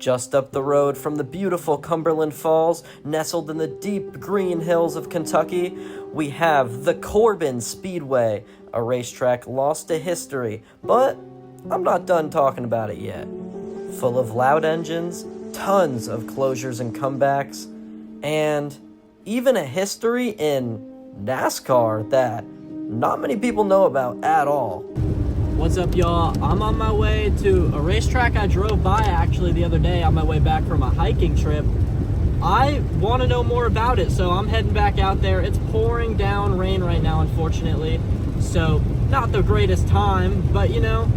Just up the road from the beautiful Cumberland Falls, nestled in the deep green hills of Kentucky, we have the Corbin Speedway, a racetrack lost to history, but I'm not done talking about it yet. Full of loud engines, tons of closures and comebacks, and even a history in NASCAR that not many people know about at all. What's up, y'all? I'm on my way to a racetrack I drove by actually the other day on my way back from a hiking trip. I want to know more about it, so I'm heading back out there. It's pouring down rain right now, unfortunately, so not the greatest time, but you know,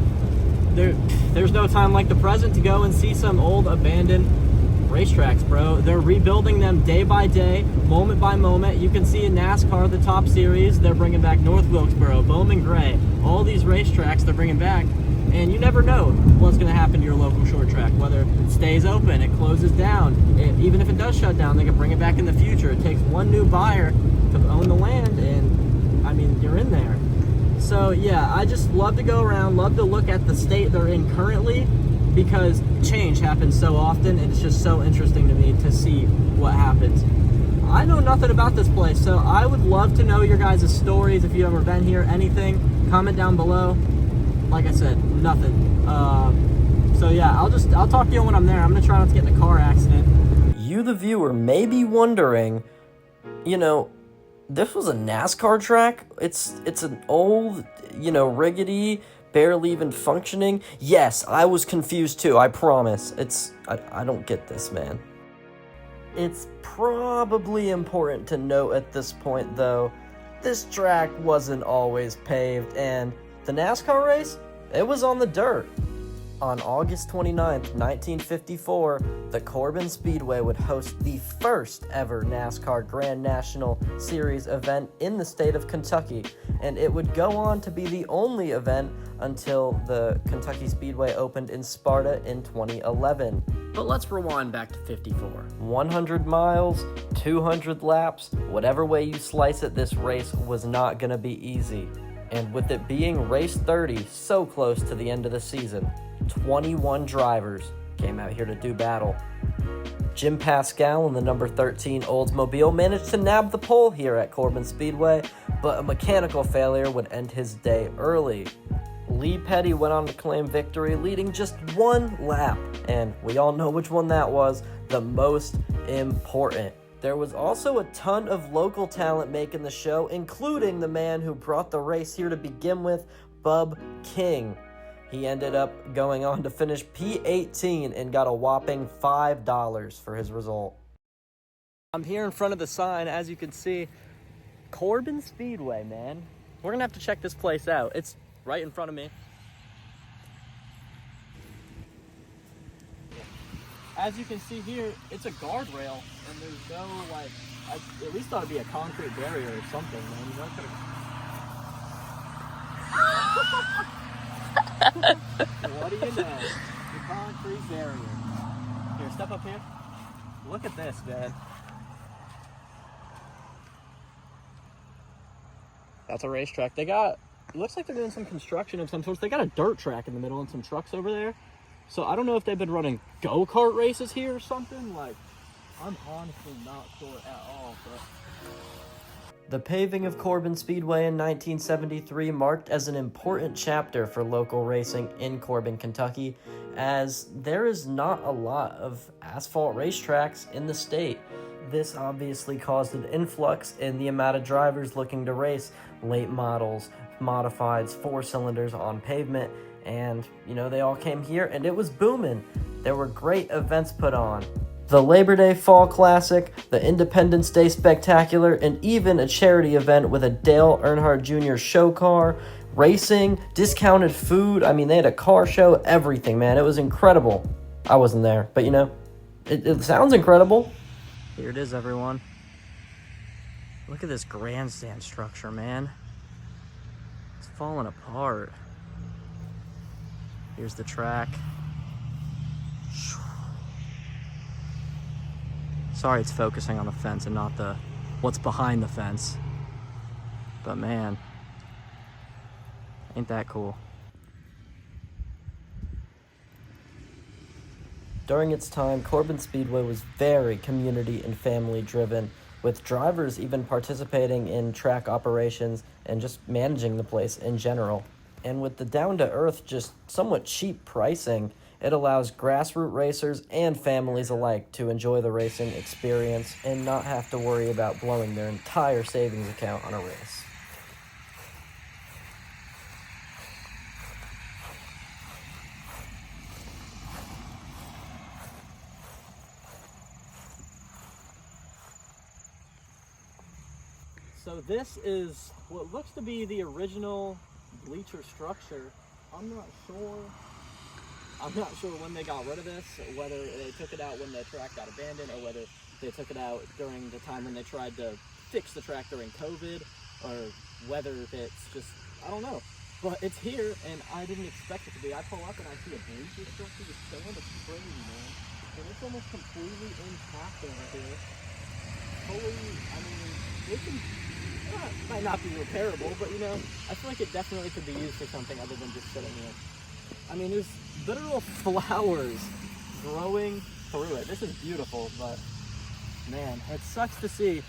there's no time like the present to go and see some old abandoned racetracks, bro. They're rebuilding them day by day, moment by moment. You can see in NASCAR, the top series, they're bringing back North Wilkesboro, Bowman Gray, all these racetracks they're bringing back, and you never know what's going to happen to your local short track, whether it stays open, it closes down, even if it does shut down, they can bring it back in the future. It takes one new buyer to own the land, and I mean, you're in there. So yeah, I just love to go around, love to look at the state they're in currently, because change happens so often, and it's just so interesting to me to see what happens. I know nothing about this place, so I would love to know your guys' stories. If you've ever been here, anything, comment down below. Like I said, nothing. So yeah, I'll talk to you when I'm there. I'm gonna try not to get in a car accident. You, the viewer, may be wondering, you know, this was a NASCAR track? It's an old, you know, rickety, barely even functioning. Yes, I was confused too, I promise. I don't get this, man. It's probably important to note at this point, though, this track wasn't always paved, and the NASCAR race, it was on the dirt. On August 29th, 1954, the Corbin Speedway would host the first ever NASCAR Grand National Series event in the state of Kentucky, and it would go on to be the only event until the Kentucky Speedway opened in Sparta in 2011. But let's rewind back to 54. 100 miles, 200 laps, whatever way you slice it, this race was not going to be easy. And with it being race 30 so close to the end of the season, 21 drivers came out here to do battle. Jim Pascal in the number 13 Oldsmobile managed to nab the pole here at Corbin Speedway, but a mechanical failure would end his day early. Lee Petty went on to claim victory, leading just one lap, and we all know which one that was, the most important. There was also a ton of local talent making the show, including the man who brought the race here to begin with, Bub King. He ended up going on to finish P18 and got a whopping $5 for his result. I'm here in front of the sign, as you can see, Corbin Speedway, man. We're gonna have to check this place out. It's right in front of me. As you can see here, it's a guardrail, and there's no, like, at least thought it'd be a concrete barrier or something, man. You know, what do you know? The concrete barrier. Here, step up here. Look at this, man. That's a racetrack. They got, it looks like they're doing some construction of some sort. They got a dirt track in the middle and some trucks over there. So I don't know if they've been running go-kart races here or something. Like, I'm honestly not sure at all, but... The paving of Corbin Speedway in 1973 marked as an important chapter for local racing in Corbin, Kentucky, as there is not a lot of asphalt racetracks in the state. This obviously caused an influx in the amount of drivers looking to race late models, modifieds, 4-cylinders on pavement, and, you know, they all came here and it was booming. There were great events put on. The Labor Day Fall Classic, the Independence Day Spectacular, and even a charity event with a Dale Earnhardt Jr. show car, racing, discounted food. I mean, they had a car show, everything, man. It was incredible. I wasn't there, but, you know, it sounds incredible. Here it is, everyone. Look at this grandstand structure, man. It's falling apart. Here's the track. Sorry it's focusing on the fence and not the what's behind the fence. But man, ain't that cool. During its time, Corbin Speedway was very community and family driven, with drivers even participating in track operations and just managing the place in general. And with the down-to-earth, just somewhat cheap pricing, it allows grassroots racers and families alike to enjoy the racing experience and not have to worry about blowing their entire savings account on a race. So this is what looks to be the original bleacher structure. I'm not sure when they got rid of this, whether they took it out when the track got abandoned or whether they took it out during the time when they tried to fix the track during COVID, or whether it's just, I don't know. But it's here, and I didn't expect it to be. I pull up and I see a bleacher structure just chilling. It's crazy, man. And it's almost completely intact over here. It can, might not be repairable, but you know, I feel like it definitely could be used for something other than just sitting here. I mean, there's literal flowers growing through it. This is beautiful, but man, it sucks to see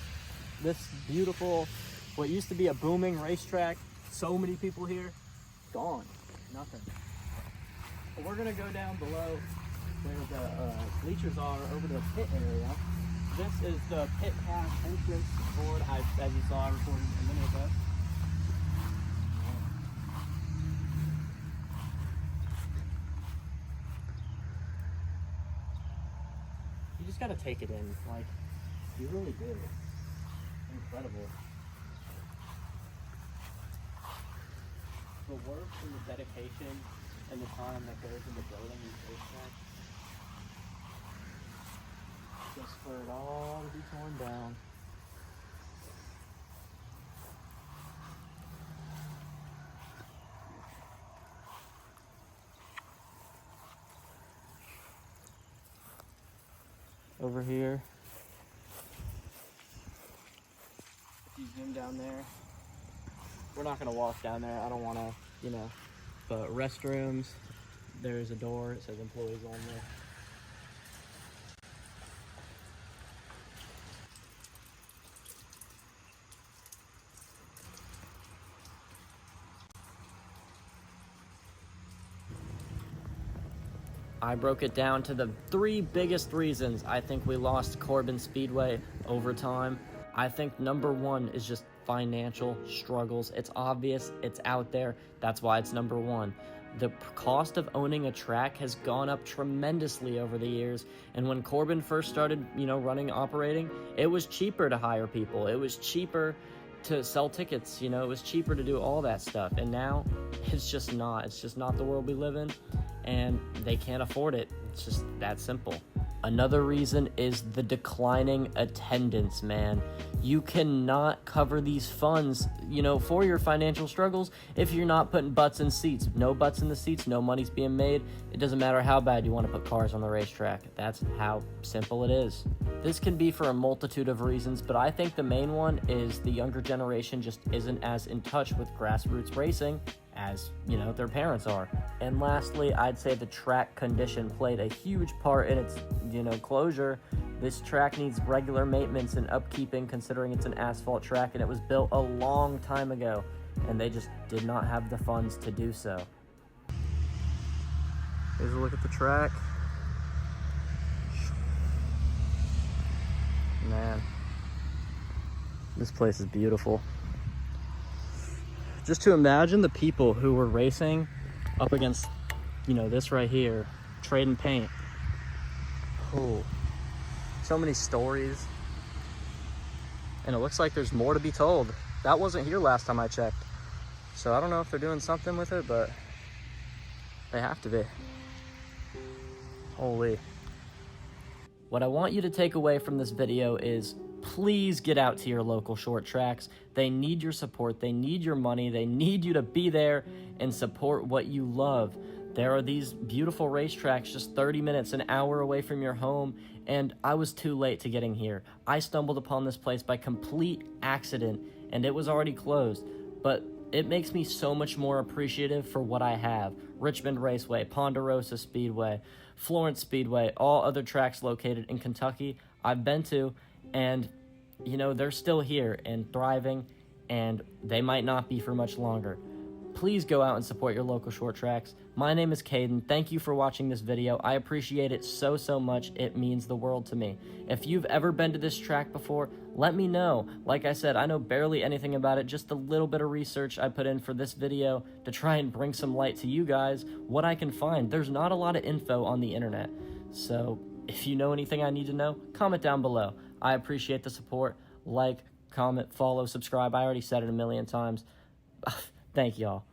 this beautiful, what used to be a booming racetrack, so many people here, gone, nothing. But we're gonna go down below where the bleachers are over the pit area. This is the pit pass entrance board, as you saw I recorded a minute ago. You just gotta take it in, like, you really do. Incredible. The work and the dedication and the time that goes into building these racetracks, just for it all to be torn down. Over here, if you zoom down there, we're not gonna walk down there. I don't wanna, you know, but restrooms, there's a door, it says employees only. I broke it down to the 3 biggest reasons I think we lost Corbin Speedway over time. I think number 1 is just financial struggles. It's obvious, it's out there, that's why it's number 1. The cost of owning a track has gone up tremendously over the years, and when Corbin first started, running, operating, it was cheaper to hire people. It was cheaper to sell tickets, it was cheaper to do all that stuff, and now it's just not the world we live in, and they can't afford it. It's just that simple. Another reason is the declining attendance, man. You cannot cover these funds, for your financial struggles if you're not putting butts in seats. No butts in the seats, no money's being made. It doesn't matter how bad you want to put cars on the racetrack. That's how simple it is. This can be for a multitude of reasons, but I think the main one is the younger generation just isn't as in touch with grassroots racing as, their parents are. And lastly, I'd say the track condition played a huge part in its, closure. This track needs regular maintenance and upkeeping considering it's an asphalt track and it was built a long time ago, and they just did not have the funds to do so. Here's a look at the track. Man, this place is beautiful. Just to imagine the people who were racing up against, this right here, trading paint. Oh, so many stories. And it looks like there's more to be told. That wasn't here last time I checked. So I don't know if they're doing something with it, but they have to be. Holy. What I want you to take away from this video is please get out to your local short tracks. They need your support. They need your money. They need you to be there and support what you love. There are these beautiful racetracks just 30 minutes, an hour away from your home, and I was too late to getting here. I stumbled upon this place by complete accident, and it was already closed, but it makes me so much more appreciative for what I have. Richmond Raceway, Ponderosa Speedway, Florence Speedway, all other tracks located in Kentucky I've been to, and they're still here and thriving, and they might not be for much longer. Please go out and support your local short tracks. My name is Caden. Thank you for watching this video. I appreciate it so much. It means the world to me. If you've ever been to this track before, let me know. Like I said, I know barely anything about it, just a little bit of research I put in for this video to try and bring some light to you guys, what I can find. There's not a lot of info on the internet. So if you know anything I need to know, comment down below. I appreciate the support. Like, comment, follow, subscribe. I already said it a million times. Thank y'all.